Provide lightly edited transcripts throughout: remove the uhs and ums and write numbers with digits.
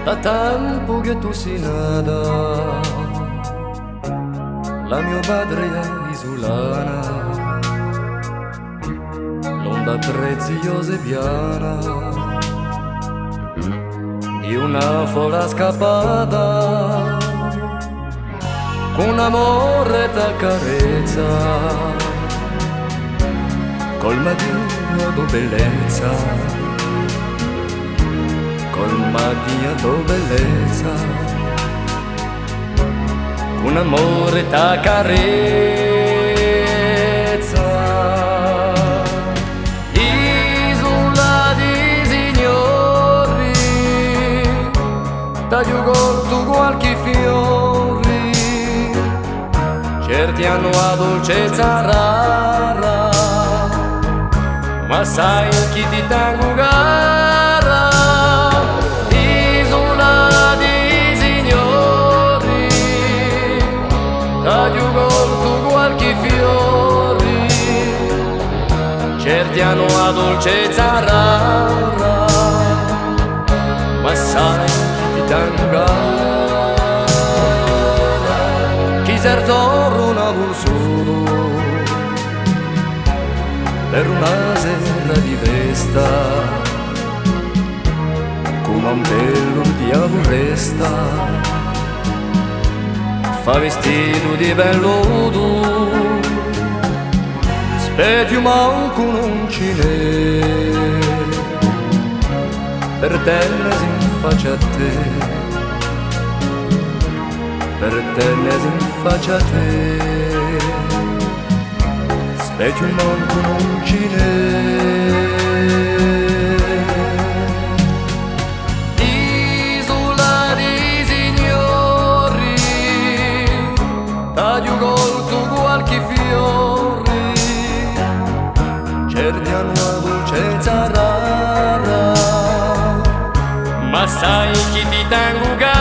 da tempo che tu sei nata, la mia patria isolana, l'onda preziosa e piana di una folla scappata, con amore t'accarezza, col mattino tua bellezza, col mattino tua bellezza, con amore t'accarezza. Isola di signori, taglio corto qualche fiori, certi hanno la dolcezza rara, ma sai chi ti tengo cara. Isola di signori, taglio corto qualche fiori, certi hanno la dolcezza rara, ma sai chi ti tengo cara. Chi sertorno una solo per una sera di festa, come un bello diavolo resta, fa vestito di velluto, specchio manco non ce n'è, per terra si faccia a te, per terra si faccia a te. Specchio manco non ce n'è. Isola di signori, taglio colto qualche fiori, certi hanno una dolcezza rara, ma sai chi ti tengo cara.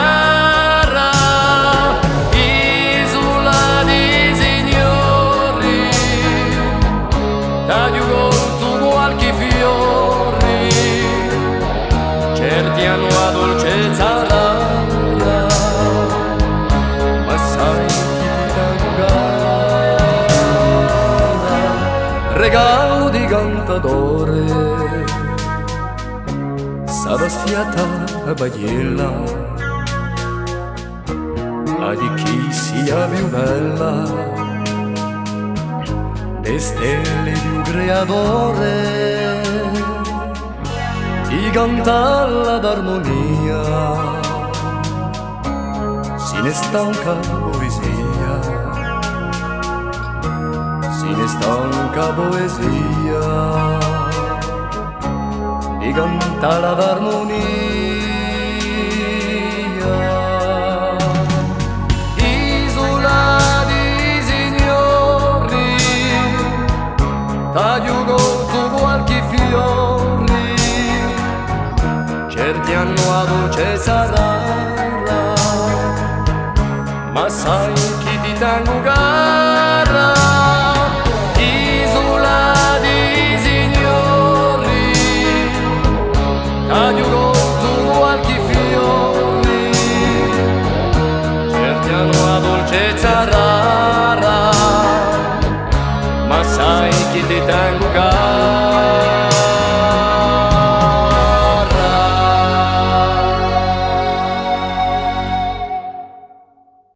Taglio corto qualche fiori, certi hanno la dolcezza rara, ma sai chi ti tengo cara. Regalo di cantatore, stava sfiata a bagliella, a di chi sia più bella, le stelle di un creatore, di cantare d'armonia, si ne stanca poesia, si ne stanca poesia, di cantare d'armonia. Taglio corto qualche fiori, certi hanno la dolcezza rara, ma sai chi ti tengo cara.